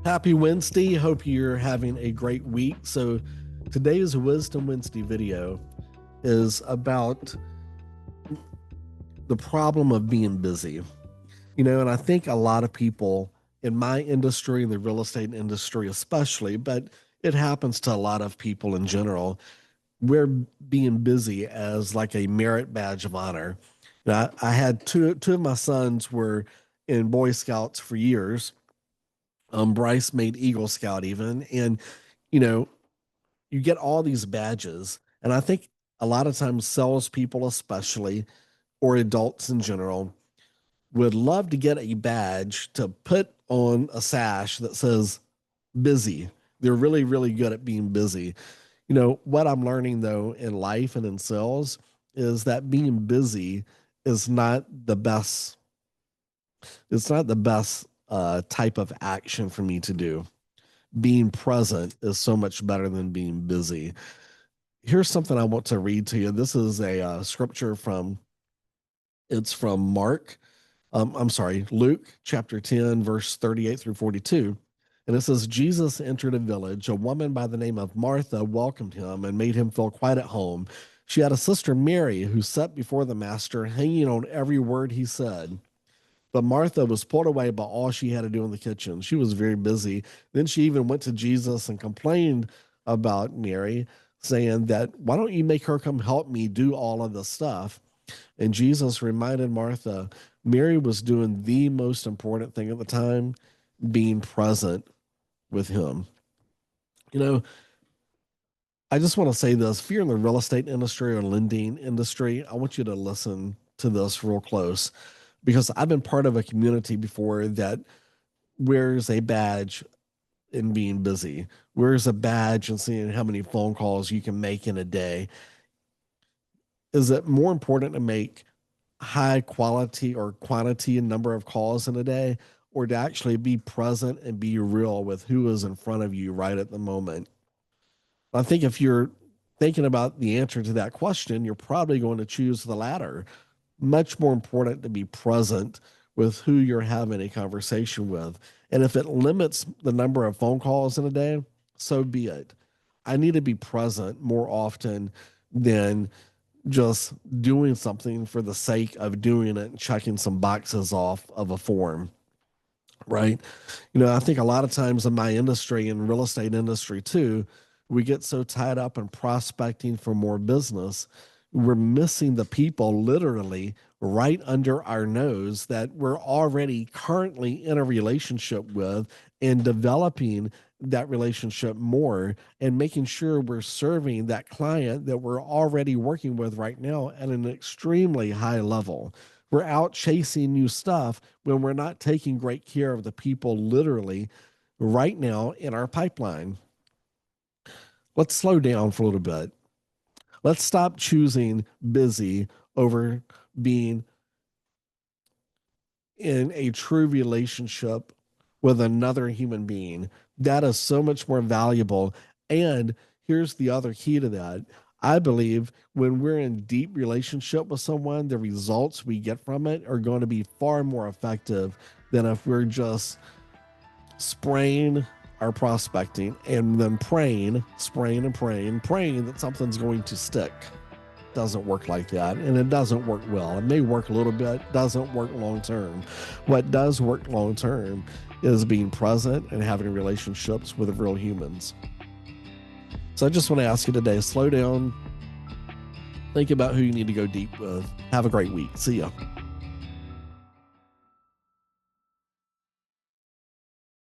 Happy Wednesday. Hope you're having a great week. So, today's Wisdom Wednesday video is about the problem of being busy. And I think a lot of people in my industry, in the real estate industry especially, but it happens to a lot of people in general, we're being busy as like a merit badge of honor. Now, I had two of my sons were in Boy Scouts for years. Bryce made Eagle Scout even, and you know, you get all these badges, and I think a lot of times salespeople, especially, or adults in general, would love to get a badge to put on a sash that says busy. They're really, really good at being busy. What I'm learning though in life and in sales is that being busy is not the best. It's not the best type of action for me to do. Being present is so much better than being busy. Here's something I want to read to you. This is a scripture it's from Luke chapter 10, verse 38 through 42. And it says, Jesus entered a village. A woman by the name of Martha welcomed him and made him feel quite at home. She had a sister, Mary, who sat before the master, hanging on every word he said. But Martha was pulled away by all she had to do in the kitchen. She was very busy. Then she even went to Jesus and complained about Mary, saying that, why don't you make her come help me do all of the stuff? And Jesus reminded Martha, Mary was doing the most important thing at the time, being present with him. I just want to say this. If you're in the real estate industry or lending industry, I want you to listen to this real close, because I've been part of a community before that wears a badge in being busy, wears a badge and seeing how many phone calls you can make in a day. Is it more important to make high quality or quantity and number of calls in a day, or to actually be present and be real with who is in front of you right at the moment? I think if you're thinking about the answer to that question, you're probably going to choose the latter. Much more important to be present with who you're having a conversation with. And if it limits the number of phone calls in a day, so be it. I need to be present more often than just doing something for the sake of doing it and checking some boxes off of a form. Right. I think a lot of times in my industry and real estate industry too, we get so tied up in prospecting for more business, we're missing the people literally right under our nose that we're already currently in a relationship with, and developing that relationship more and making sure we're serving that client that we're already working with right now at an extremely high level. We're out chasing new stuff when we're not taking great care of the people literally right now in our pipeline. Let's slow down for a little bit. Let's stop choosing busy over being in a true relationship with another human being. That is so much more valuable. And here's the other key to that. I believe when we're in deep relationship with someone, the results we get from it are going to be far more effective than if we're just spraying our prospecting and then spraying and praying that something's going to stick. Doesn't work like that, and it doesn't work well. It may work a little bit, doesn't work long term. What does work long term is being present and having relationships with real humans. So I just want to ask you today, slow down, think about who you need to go deep with. Have a great week. See ya.